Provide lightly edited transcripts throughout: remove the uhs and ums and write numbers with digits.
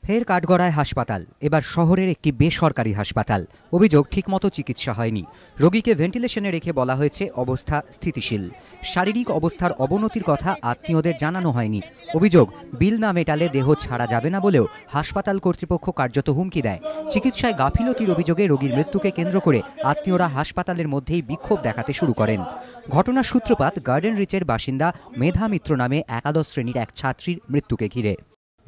ফের কাঠগড়ায় হাসপাতাল, এবার শহরের একটি বেসরকারি হাসপাতাল। অভিযোগ ঠিকমতো চিকিৎসা হয়নি। রোগীকে ভেন্টিলেশনে রেখে বলা হয়েছে অবস্থা স্থিতিশীল। শারীরিক অবস্থার অবনতির কথা আত্মীয়দের জানানো হয়নি। অভিযোগ বিল না মেটালে দেহ ছাড়া যাবে না বলেও হাসপাতাল কর্তৃপক্ষ কার্যত হুমকি দেয়। চিকিৎসায় গাফিলতির অভিযোগে রোগীর মৃত্যুকে কেন্দ্র করে আত্মীয়রা হাসপাতালের মধ্যেই বিক্ষোভ দেখাতে শুরু করেন। ঘটনার সূত্রপাত গার্ডেন রিচের বাসিন্দা মেধা মিত্র নামে একাদশ শ্রেণীর এক ছাত্রীর মৃত্যুকে ঘিরে।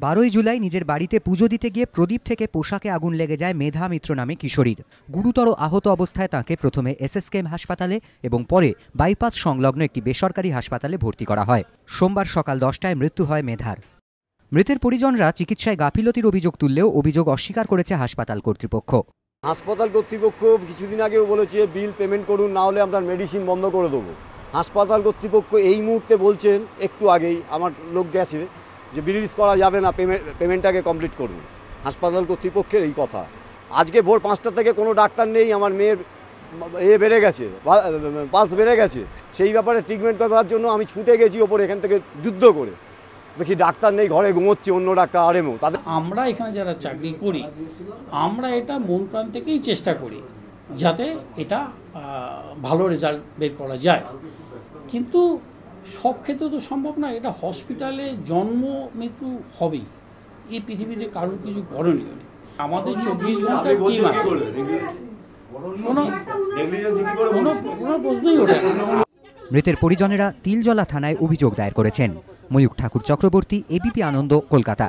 12ই জুলাই নিজের বাড়িতে পুজো দিতে গিয়ে প্রদীপ থেকে পোশাকে আগুন লেগে যায় মেধা মিত্র নামে কিশোরীর। গুরুতর আহত অবস্থায় তাঁকে প্রথমে এসএসকেএম হাসপাতালে এবং পরে বাইপাস সংলগ্ন একটি বেসরকারি হাসপাতালে ভর্তি করা হয়। সোমবার সকাল 10টায় মৃত্যু হয় মেধার। মৃতের পরিজনরা চিকিৎসায় গাফিলতির অভিযোগ তুললেও অভিযোগ অস্বীকার করেছে হাসপাতাল কর্তৃপক্ষ। হাসপাতাল কর্তৃপক্ষ কিছুদিন আগেও বলেছে বিল পেমেন্ট করুন, না হলে আমরা মেডিসিন বন্ধ করে দেবো। হাসপাতাল কর্তৃপক্ষ এই মুহূর্তে বলছেন, একটু আগেই আমার লোক গেছে, যে রিলিজ করা যাবে না, পেমেন্টটাকে কমপ্লিট করুন। হাসপাতাল কর্তৃপক্ষের এই কথা। আজকে ভোর 5টা থেকে কোনো ডাক্তার নেই। আমার মেয়ের বেড়ে গেছে, পালস বেড়ে গেছে, সেই ব্যাপারে ট্রিটমেন্ট করার জন্য আমি ছুটে গেছি ওপরে, এখান থেকে যুদ্ধ করে। দেখি ডাক্তার নেই, ঘরে ঘুমোচ্ছে অন্য ডাক্তার আরএমও। তাদের আমরা এখানে যারা চাকরি করি, আমরা এটা মন প্রাণ থেকেই চেষ্টা করি যাতে এটা ভালো রেজাল্ট বের করা যায়, কিন্তু সব ক্ষেত্রে তো সম্ভব না। এটা হসপিটালে জন্ম মৃত্যু হবেই, এই পৃথিবীতে কারোর কিছু করণীয় নেই। আমাদের 24 ঘন্টার টিম আছে, কোনো প্রশ্নই ওঠে না। মৃতের পরিজনেরা তিলজলা থানায় অভিযোগ দায়ের করেছেন। ময়ূখ ঠাকুর চক্রবর্তী, এবিপি আনন্দ, কলকাতা।